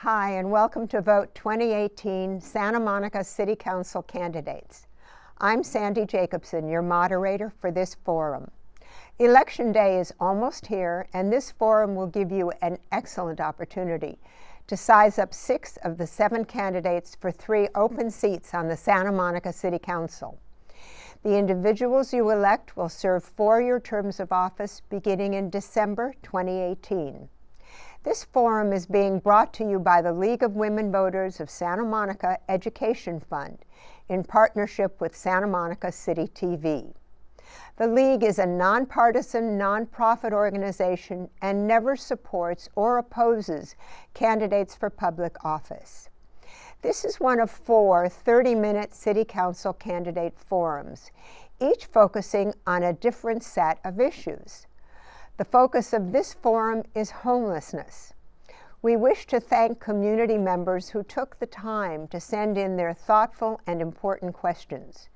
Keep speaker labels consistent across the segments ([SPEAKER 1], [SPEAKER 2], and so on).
[SPEAKER 1] Hi, and welcome to Vote 2018 Santa Monica City Council candidates. I'm Sandy Jacobson, your moderator for this forum. Election Day is almost here, and this forum will give you an excellent opportunity to size up 6 of the 7 candidates for 3 open seats on the Santa Monica City Council. The individuals you elect will serve 4-year terms of office beginning in December 2018. This forum is being brought to you by the League of Women Voters of Santa Monica Education Fund in partnership with Santa Monica City TV. The League is a nonpartisan, nonprofit organization and never supports or opposes candidates for public office. This is one of 4 30-minute City Council candidate forums, each focusing on a different set of issues. The focus of this forum is homelessness. We wish to thank community members who took the time to send in their thoughtful and important questions.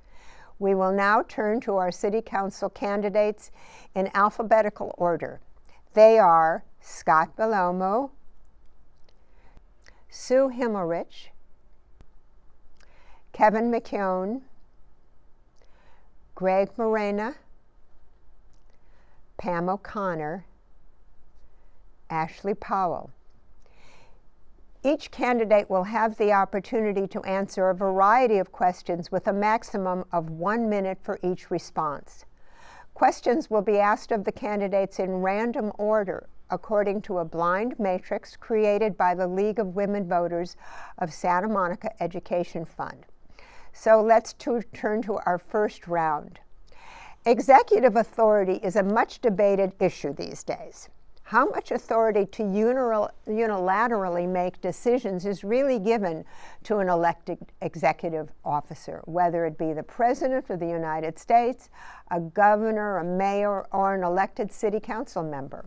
[SPEAKER 1] We will now turn to our City Council candidates in alphabetical order. They are Scott Bellomo, Sue Himmelrich, Kevin McKeown, Greg Morena, Pam O'Connor, Ashley Powell. Each candidate will have the opportunity to answer a variety of questions with a maximum of 1 minute for each response. Questions will be asked of the candidates in random order according to a blind matrix created by the League of Women Voters of Santa Monica Education Fund. So let's turn to our first round. Executive authority is a much debated issue these days. How much authority to unilaterally make decisions is really given to an elected executive officer, whether it be the President of the United States, a governor, a mayor, or an elected city council member?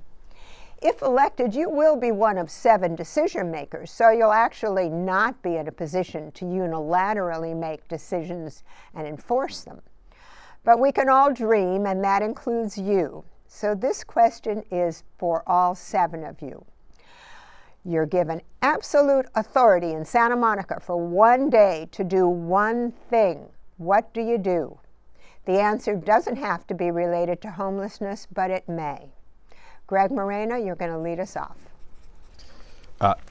[SPEAKER 1] If elected, you will be one of 7 decision makers, so you'll actually not be in a position to unilaterally make decisions and enforce them. But we can all dream, and that includes you. So this question is for all 7 of you. You're given absolute authority in Santa Monica for 1 day to do one thing. What do you do? The answer doesn't have to be related to homelessness, but it may. Greg Morena, you're going to lead us off.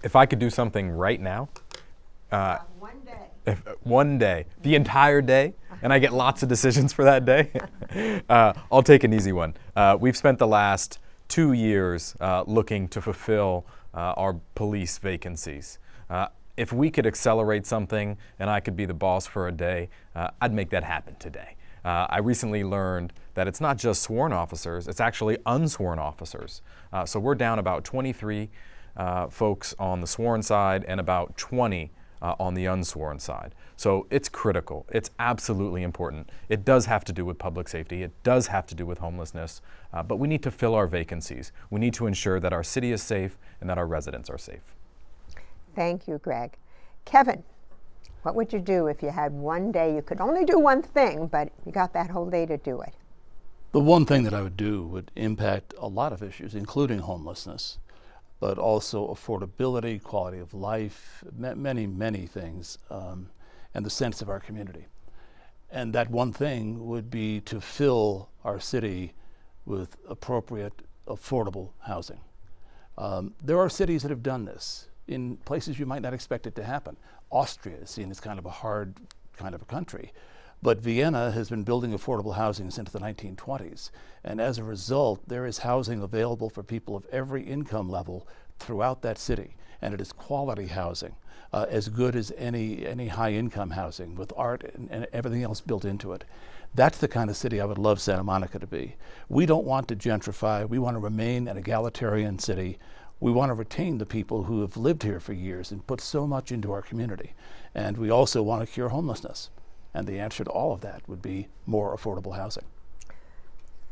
[SPEAKER 2] If I could do something right now,
[SPEAKER 1] 1 day.
[SPEAKER 2] One day, the entire day, and I get lots of decisions for that day, I'll take an easy one. We've spent the last 2 years looking to fulfill our police vacancies. If we could accelerate something and I could be the boss for a day, I'd make that happen today. I recently learned that it's not just sworn officers, it's actually unsworn officers. So we're down about 23 folks on the sworn side and about 20 on the unsworn side. So it's critical. It's absolutely important. It does have to do with public safety. It does have to do with homelessness, but we need to fill our vacancies. We need to ensure that our city is safe and that our residents are safe.
[SPEAKER 1] Thank you, Greg. Kevin, what would you do if you had 1 day? You could only do one thing, but you got that whole day to do it.
[SPEAKER 3] The one thing that I would do would impact a lot of issues, including homelessness, but also affordability, quality of life, many, many things, and the sense of our community. And that one thing would be to fill our city with appropriate, affordable housing. There are cities that have done this in places you might not expect it to happen. Austria is seen as kind of a hard kind of a country, but Vienna has been building affordable housing since the 1920s. And as a result, there is housing available for people of every income level throughout that city. And it is quality housing, as good as any high income housing with art and everything else built into it. That's the kind of city I would love Santa Monica to be. We don't want to gentrify. We want to remain an egalitarian city. We want to retain the people who have lived here for years and put so much into our community. And we also want to cure homelessness. And the answer to all of that would be more affordable housing.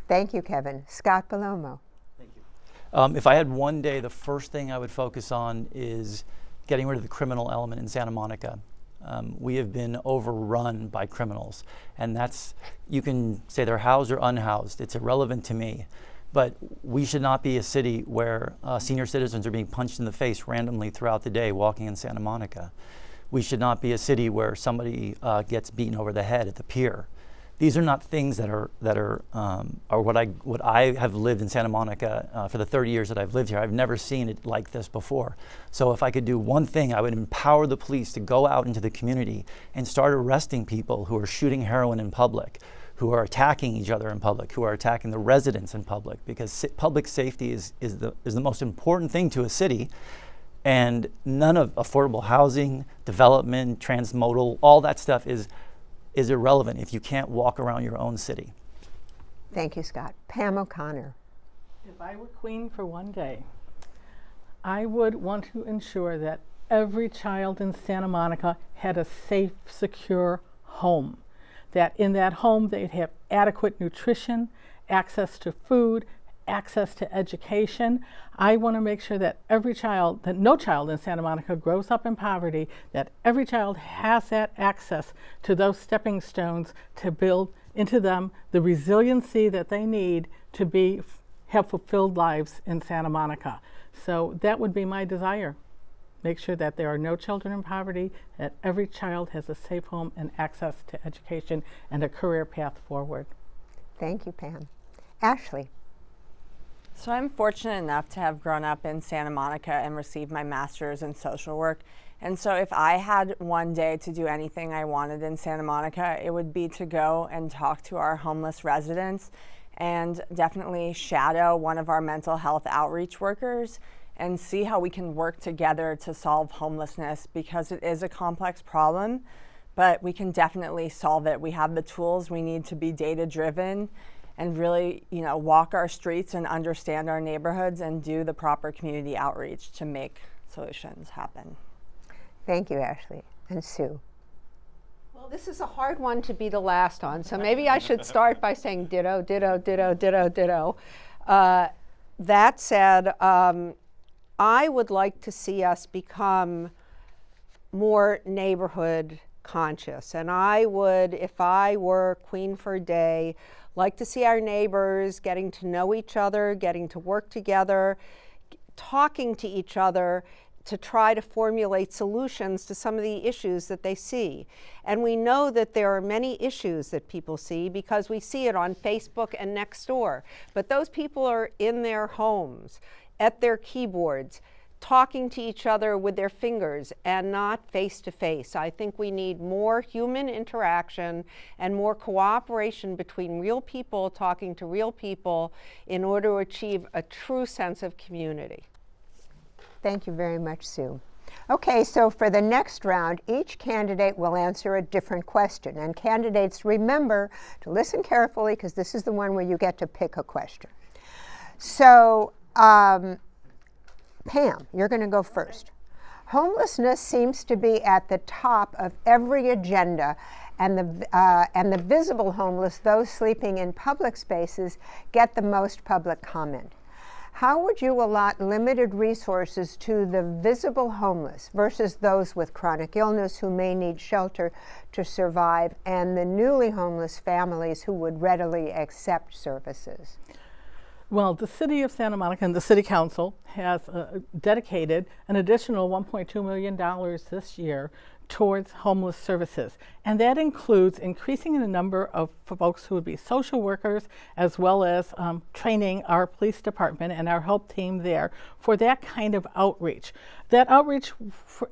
[SPEAKER 1] Thank you, Kevin. Scott Bellomo.
[SPEAKER 4] Thank you. If I had 1 day, the first thing I would focus on is getting rid of the criminal element in Santa Monica. We have been overrun by criminals, and that's, you can say they're housed or unhoused. It's irrelevant to me. But we should not be a city where senior citizens are being punched in the face randomly throughout the day walking in Santa Monica. We should not be a city where somebody gets beaten over the head at the pier. These are not things that are what I have lived in Santa Monica for the 30 years that I've lived here. I've never seen it like this before. So if I could do one thing, I would empower the police to go out into the community and start arresting people who are shooting heroin in public, who are attacking each other in public, who are attacking the residents in public, because public safety is the most important thing to a city. And none of affordable housing, development, transmodal, all that stuff is irrelevant if you can't walk around your own city.
[SPEAKER 1] Thank you, Scott. Pam O'Connor.
[SPEAKER 5] If I were queen for one day, I would want to ensure that every child in Santa Monica had a safe, secure home. That in that home they'd have adequate nutrition, access to food, access to education. I want to make sure that that no child in Santa Monica grows up in poverty, that every child has that access to those stepping stones to build into them the resiliency that they need to have fulfilled lives in Santa Monica. So that would be my desire. Make sure that there are no children in poverty, that every child has a safe home and access to education and a career path forward.
[SPEAKER 1] Thank you, Pam. Ashley.
[SPEAKER 6] So I'm fortunate enough to have grown up in Santa Monica and received my master's in social work. And so if I had one day to do anything I wanted in Santa Monica, it would be to go and talk to our homeless residents and definitely shadow one of our mental health outreach workers and see how we can work together to solve homelessness, because it is a complex problem, but we can definitely solve it. We have the tools we need to be data-driven and really, walk our streets and understand our neighborhoods and do the proper community outreach to make solutions happen.
[SPEAKER 1] Thank you, Ashley. And Sue.
[SPEAKER 7] Well, this is a hard one to be the last on, so maybe I should start by saying ditto, ditto, ditto, ditto, ditto. That said, I would like to see us become more neighborhood conscious. And I would, if I were queen for a day, like to see our neighbors getting to know each other, getting to work together, talking to each other to try to formulate solutions to some of the issues that they see. And we know that there are many issues that people see because we see it on Facebook and next door. But those people are in their homes, at their keyboards, talking to each other with their fingers and not face to face. I think we need more human interaction and more cooperation between real people talking to real people in order to achieve a true sense of community.
[SPEAKER 1] Thank you very much, Sue. Okay, so for the next round, each candidate will answer a different question. And candidates, remember to listen carefully, because this is the one where you get to pick a question. So, Pam, you're going to go first. Homelessness seems to be at the top of every agenda, and the visible homeless, those sleeping in public spaces, get the most public comment. How would you allot limited resources to the visible homeless versus those with chronic illness who may need shelter to survive, and the newly homeless families who would readily accept services?
[SPEAKER 5] Well, the City of Santa Monica and the City Council has dedicated an additional $1.2 million this year towards homeless services. And that includes increasing the number of folks who would be social workers, as well as training our police department and our help team there for that kind of outreach. That outreach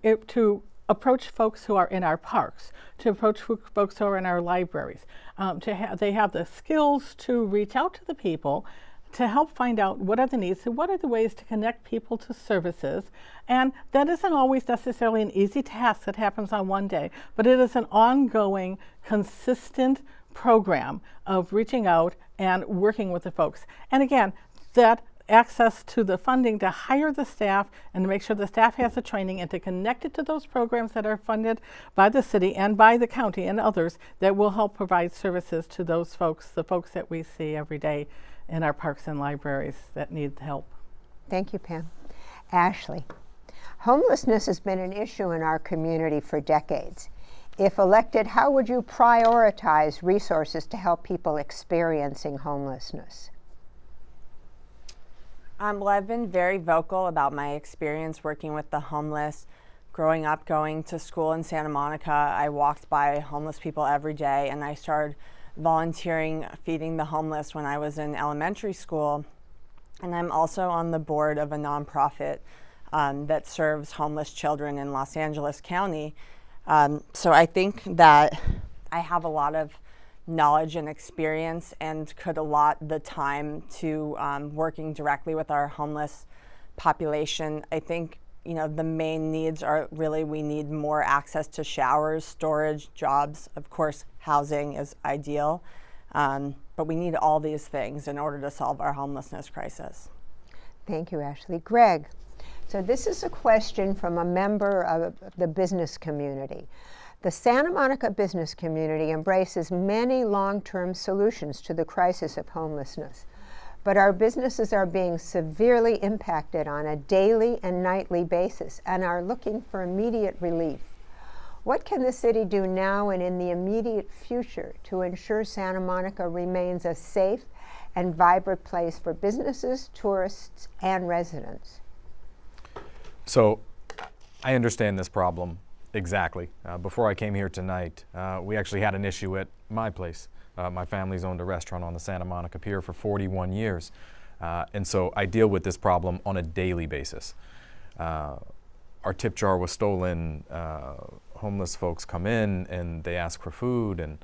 [SPEAKER 5] to approach folks who are in our parks, to approach folks who are in our libraries. They have the skills to reach out to the people to help find out what are the needs and what are the ways to connect people to services. And that isn't always necessarily an easy task that happens on one day, but it is an ongoing, consistent program of reaching out and working with the folks. And again, that access to the funding to hire the staff and to make sure the staff has the training and to connect it to those programs that are funded by the city and by the county and others that will help provide services to those folks, the folks that we see every day in our parks and libraries that need help.
[SPEAKER 1] Thank you, Pam. Ashley, homelessness has been an issue in our community for decades. If elected, how would you prioritize resources to help people experiencing homelessness?
[SPEAKER 6] Well, I've been very vocal about my experience working with the homeless. Growing up, going to school in Santa Monica, I walked by homeless people every day, and I started volunteering feeding the homeless when I was in elementary school. And I'm also on the board of a nonprofit that serves homeless children in Los Angeles County. So I think that I have a lot of knowledge and experience and could allot the time to working directly with our homeless population. I think the main needs are really, we need more access to showers, storage, jobs. Of course, housing is ideal, but we need all these things in order to solve our homelessness crisis.
[SPEAKER 1] Thank you, Ashley. Greg, so this is a question from a member of the business community. The Santa Monica business community embraces many long-term solutions to the crisis of homelessness, but our businesses are being severely impacted on a daily and nightly basis and are looking for immediate relief. What can the city do now and in the immediate future to ensure Santa Monica remains a safe and vibrant place for businesses, tourists, and residents?
[SPEAKER 2] So I understand this problem exactly. Before I came here tonight, we actually had an issue at my place. My family's owned a restaurant on the Santa Monica Pier for 41 years. And so I deal with this problem on a daily basis. Our tip jar was stolen. Homeless folks come in and they ask for food, and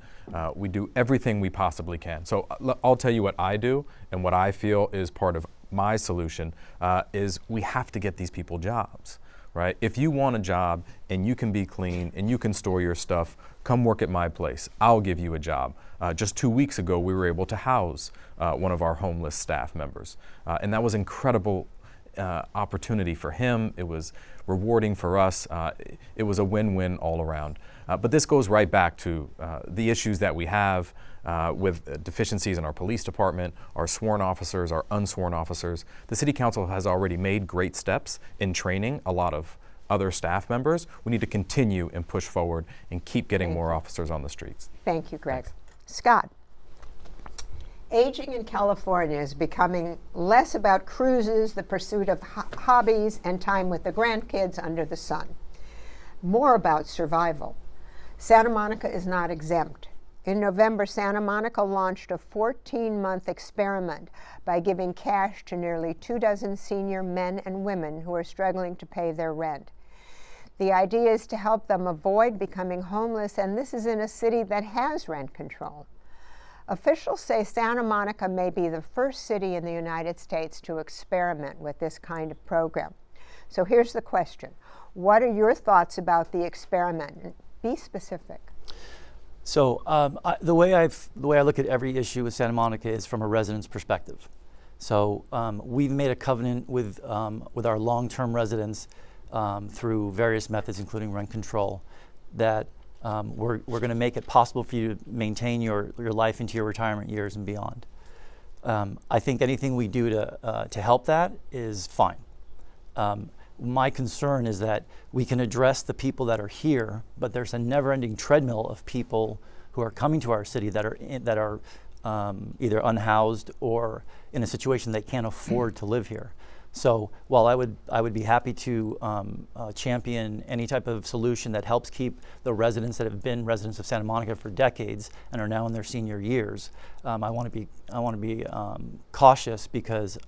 [SPEAKER 2] we do everything we possibly can. So I'll tell you what I do, and what I feel is part of my solution is we have to get these people jobs. Right? If you want a job and you can be clean and you can store your stuff, come work at my place. I'll give you a job. Just 2 weeks ago, we were able to house one of our homeless staff members. And that was incredible opportunity for him. It was rewarding for us. It was a win-win all around. But this goes right back to the issues that we have with deficiencies in our police department, our sworn officers, our unsworn officers. The City Council has already made great steps in training a lot of other staff members. We need to continue and push forward and keep getting more officers on the streets.
[SPEAKER 1] Thank you, Greg. Scott. Aging in California is becoming less about cruises, the pursuit of hobbies, and time with the grandkids under the sun. More about survival. Santa Monica is not exempt. In November, Santa Monica launched a 14-month experiment by giving cash to nearly 24 senior men and women who are struggling to pay their rent. The idea is to help them avoid becoming homeless, and this is in a city that has rent control. Officials say Santa Monica may be the first city in the United States to experiment with this kind of program. So here's the question. What are your thoughts about the experiment? Be specific.
[SPEAKER 4] So the way I look at every issue with Santa Monica is from a resident's perspective. So we've made a covenant with our long-term residents through various methods, including rent control, that we're going to make it possible for you to maintain your life into your retirement years and beyond. I think anything we do to help that is fine. My concern is that we can address the people that are here, but there's a never-ending treadmill of people who are coming to our city that are either unhoused or in a situation they can't afford to live here. So while I would be happy to champion any type of solution that helps keep the residents that have been residents of Santa Monica for decades and are now in their senior years, I want to be cautious, because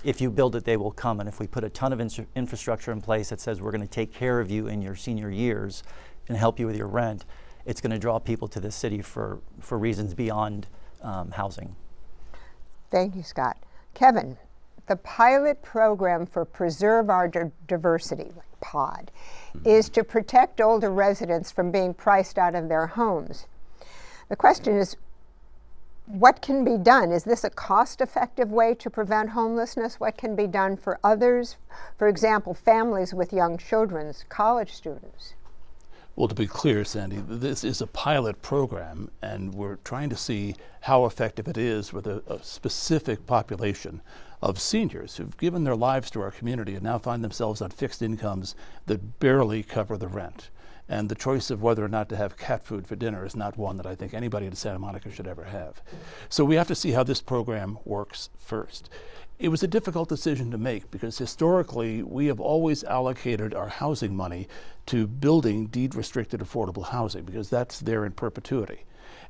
[SPEAKER 4] if you build it, they will come. And if we put a ton of infrastructure in place that says we're going to take care of you in your senior years and help you with your rent, it's going to draw people to this city for reasons beyond housing.
[SPEAKER 1] Thank you, Scott. Kevin. The pilot program for Preserve Our Diversity, like POD, is to protect older residents from being priced out of their homes. The question is, what can be done? Is this a cost-effective way to prevent homelessness? What can be done for others? For example, families with young children, college students.
[SPEAKER 3] Well, to be clear, Sandy, this is a pilot program, and we're trying to see how effective it is with a specific population of seniors who've given their lives to our community and now find themselves on fixed incomes that barely cover the rent. And the choice of whether or not to have cat food for dinner is not one that I think anybody in Santa Monica should ever have. So we have to see how this program works first. It was a difficult decision to make because historically we have always allocated our housing money to building deed-restricted affordable housing because that's there in perpetuity.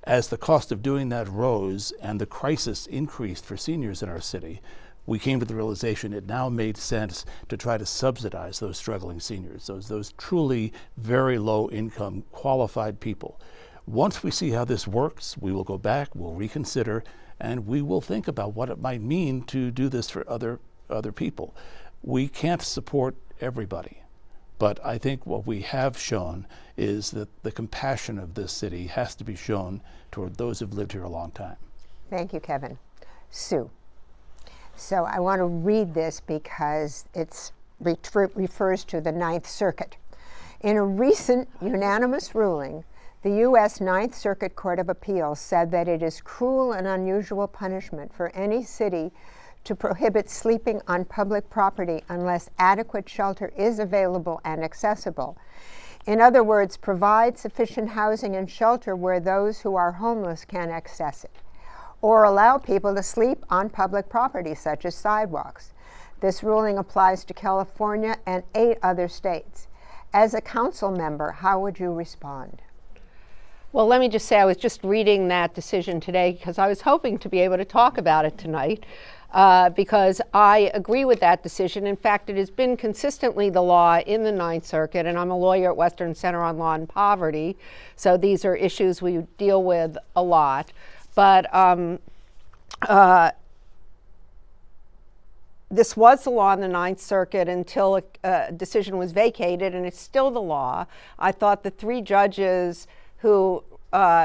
[SPEAKER 3] As the cost of doing that rose and the crisis increased for seniors in our city, we came to the realization it now made sense to try to subsidize those struggling seniors, those truly very low income qualified people. Once we see how this works, we will go back, we'll reconsider, and we will think about what it might mean to do this for other people. We can't support everybody, but I think what we have shown is that the compassion of this city has to be shown toward those who've lived here a long time.
[SPEAKER 1] Thank you, Kevin. Sue. So I want to read this because it refers to the Ninth Circuit. In a recent unanimous ruling, the U.S. Ninth Circuit Court of Appeals said that it is cruel and unusual punishment for any city to prohibit sleeping on public property unless adequate shelter is available and accessible. In other words, provide sufficient housing and shelter where those who are homeless can access it, or allow people to sleep on public property, such as sidewalks. This ruling applies to California and 8 other states. As a council member, how would you respond?
[SPEAKER 7] Well, let me just say I was just reading that decision today because I was hoping to be able to talk about it tonight because I agree with that decision. In fact, it has been consistently the law in the Ninth Circuit, and I'm a lawyer at Western Center on Law and Poverty, so these are issues we deal with a lot. But this was the law in the Ninth Circuit until a decision was vacated, and it's still the law. I thought the 3 judges who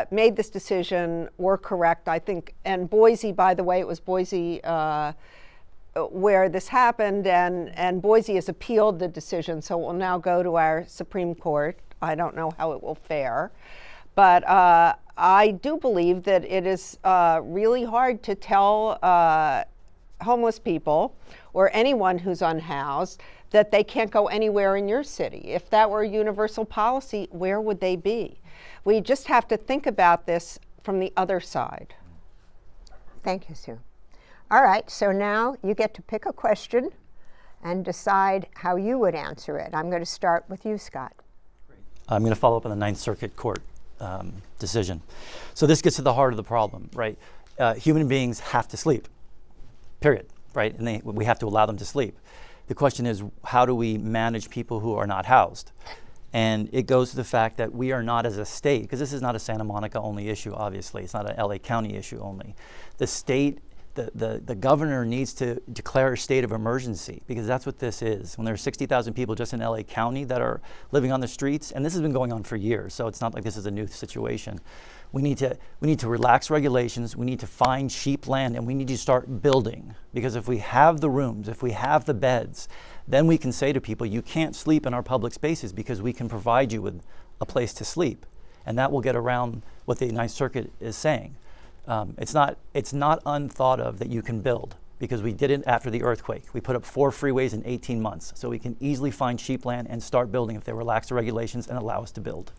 [SPEAKER 7] made this decision were correct, I think. And Boise, by the way, it was Boise where this happened, and Boise has appealed the decision, so it will now go to our Supreme Court. I don't know how it will fare. But I do believe that it is really hard to tell homeless people or anyone who's unhoused that they can't go anywhere in your city. If that were a universal policy, where would they be? We just have to think about this from the other side.
[SPEAKER 1] Thank you, Sue. All right, so now you get to pick a question and decide how you would answer it. I'm going to start with you, Scott.
[SPEAKER 4] I'm going to follow up on the Ninth Circuit Court decision. So this gets to the heart of the problem, right? Human beings have to sleep, period, right? And we have to allow them to sleep. The question is, how do we manage people who are not housed? And it goes to the fact that we are not, as a state, because this is not a Santa Monica only issue, obviously. It's not an LA County issue only. The state, the governor needs to declare a state of emergency, because that's what this is. When there are 60,000 people just in LA County that are living on the streets, and this has been going on for years, so it's not like this is a new situation. We need to relax regulations, we need to find cheap land, and we need to start building. Because if we have the rooms, if we have the beds, then we can say to people, you can't sleep in our public spaces because we can provide you with a place to sleep. And that will get around what the Ninth Circuit is saying. It's not unthought of that you can build, because we did it after the earthquake. We put up 4 freeways in 18 months, so we can easily find cheap land and start building if they relax the regulations and allow us to build.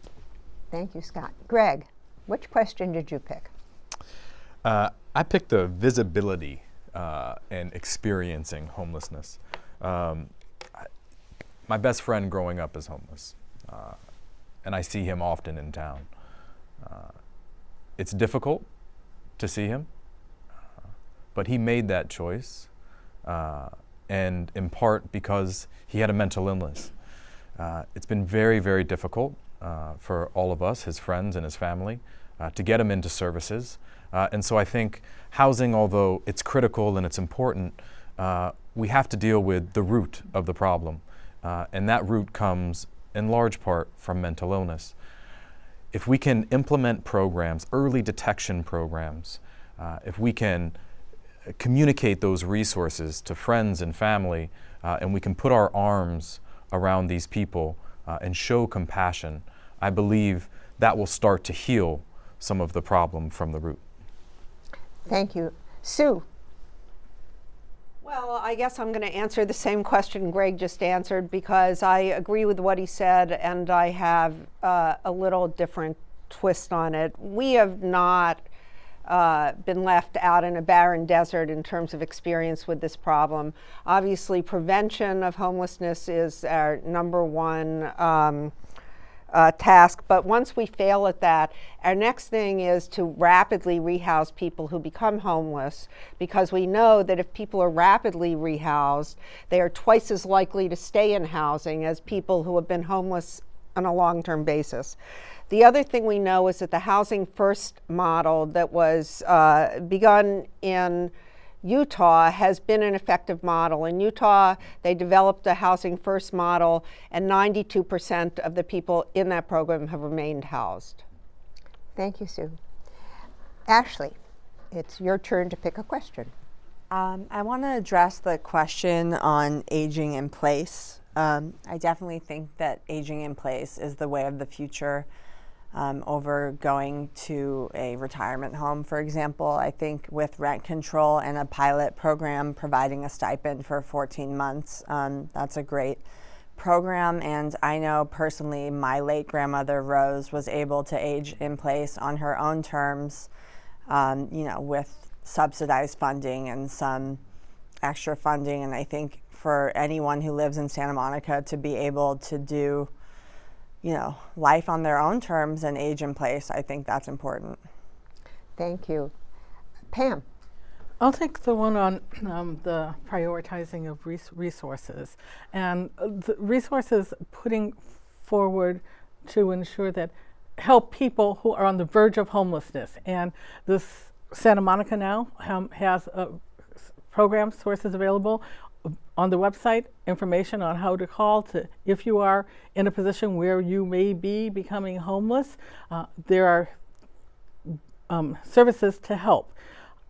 [SPEAKER 4] Thank you, Scott.
[SPEAKER 1] Greg, which question did you pick?
[SPEAKER 2] I picked the visibility and experiencing homelessness. My best friend growing up is homeless, and I see him often in town. It's difficult to see him, but he made that choice, and in part because he had a mental illness. It's been very, very difficult for all of us, his friends and his family, to get him into services. And so I think housing, although it's critical and it's important, we have to deal with the root of the problem. And that root comes in large part from mental illness. If we can implement programs, early detection programs, if we can communicate those resources to friends and family, and we can put our arms around these people and show compassion, I believe that will start to heal some of the problem from the root.
[SPEAKER 1] Thank you. Sue.
[SPEAKER 7] Well, I guess I'm going to answer the same question Greg just answered, because I agree with what he said, and I have a little different twist on it. We have not been left out in a barren desert in terms of experience with this problem. Obviously, prevention of homelessness is our number one task, but once we fail at that, our next thing is to rapidly rehouse people who become homeless, because we know that if people are rapidly rehoused, they are twice as likely to stay in housing as people who have been homeless on a long-term basis. The other thing we know is that the Housing First model that was begun in Utah has been an effective model. In Utah, they developed a Housing First model, and 92% of the people in that program have remained housed.
[SPEAKER 1] Thank you, Sue. Ashley, it's your turn to pick a question.
[SPEAKER 6] I want to address the question on aging in place. I definitely think that aging in place is the way of the future. Over going to a retirement home, for example. I think with rent control and a pilot program providing a stipend for 14 months, that's a great program. And I know personally my late grandmother Rose was able to age in place on her own terms, with subsidized funding and some extra funding. And I think for anyone who lives in Santa Monica to be able to do life on their own terms and age in place, I think that's important.
[SPEAKER 1] Thank you. Pam.
[SPEAKER 5] I'll take the one on the prioritizing of resources, and the resources putting forward to ensure that help people who are on the verge of homelessness. And this Santa Monica now has program sources available on the website, information on how to call to if you are in a position where you may be becoming homeless. There are services to help.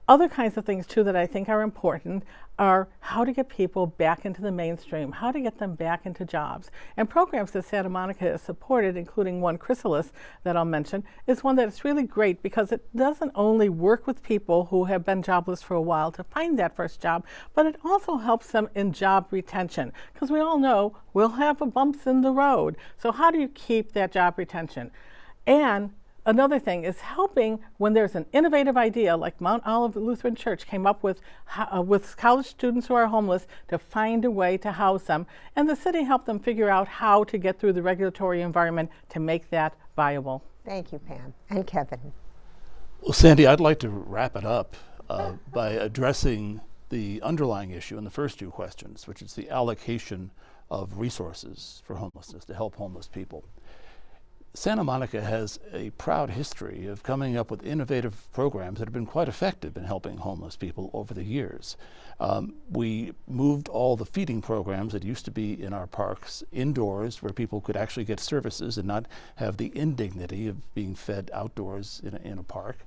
[SPEAKER 5] Other kinds of things too that I think are important are how to get people back into the mainstream, how to get them back into jobs. And programs that Santa Monica has supported, including one, Chrysalis, that I'll mention, is one that's really great because it doesn't only work with people who have been jobless for a while to find that first job, but it also helps them in job retention. Because we all know we'll have bumps in the road. So how do you keep that job retention? And another thing is helping when there's an innovative idea, like Mount Olive Lutheran Church came up with college students who are homeless to find a way to house them, and the city helped them figure out how to get through the regulatory environment to make that viable.
[SPEAKER 1] Thank you, Pam. And Kevin.
[SPEAKER 3] Well, Sandy, I'd like to wrap it up by addressing the underlying issue in the first two questions, which is the allocation of resources for homelessness to help homeless people. Santa Monica has a proud history of coming up with innovative programs that have been quite effective in helping homeless people over the years. We moved all the feeding programs that used to be in our parks indoors, where people could actually get services and not have the indignity of being fed outdoors in a park.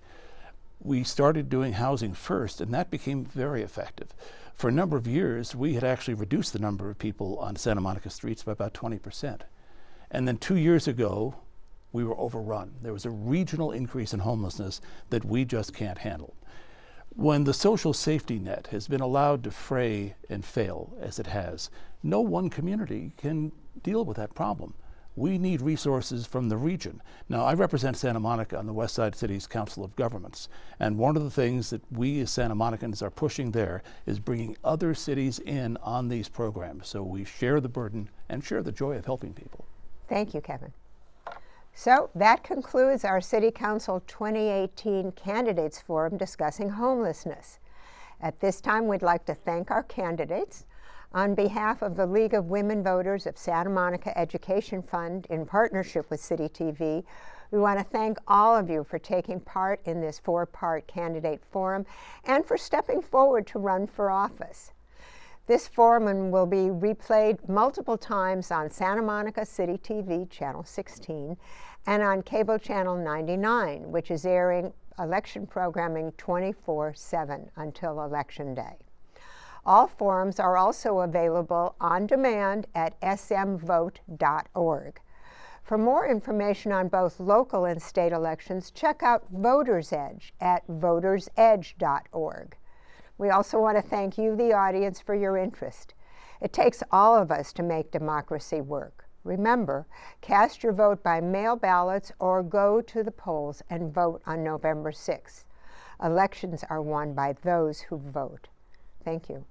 [SPEAKER 3] We started doing Housing First, and that became very effective. For a number of years, we had actually reduced the number of people on Santa Monica streets by about 20%. And then 2 years ago, we were overrun. There was a regional increase in homelessness that we just can't handle. When the social safety net has been allowed to fray and fail, as it has, no one community can deal with that problem. We need resources from the region. Now, I represent Santa Monica on the West Side City's Council of Governments, and one of the things that we as Santa Monicans are pushing there is bringing other cities in on these programs, so we share the burden and share the joy of helping people.
[SPEAKER 1] Thank you, Kevin. So that concludes our City Council 2018 Candidates Forum discussing homelessness. At this time, we'd like to thank our candidates. On behalf of the League of Women Voters of Santa Monica Education Fund, in partnership with City TV, we want to thank all of you for taking part in this 4-part candidate forum and for stepping forward to run for office. This forum will be replayed multiple times on Santa Monica City TV, Channel 16, and on Cable Channel 99, which is airing election programming 24/7 until Election Day. All forums are also available on demand at smvote.org. For more information on both local and state elections, check out Voters Edge at votersedge.org. We also want to thank you, the audience, for your interest. It takes all of us to make democracy work. Remember, cast your vote by mail ballots or go to the polls and vote on November 6th. Elections are won by those who vote. Thank you.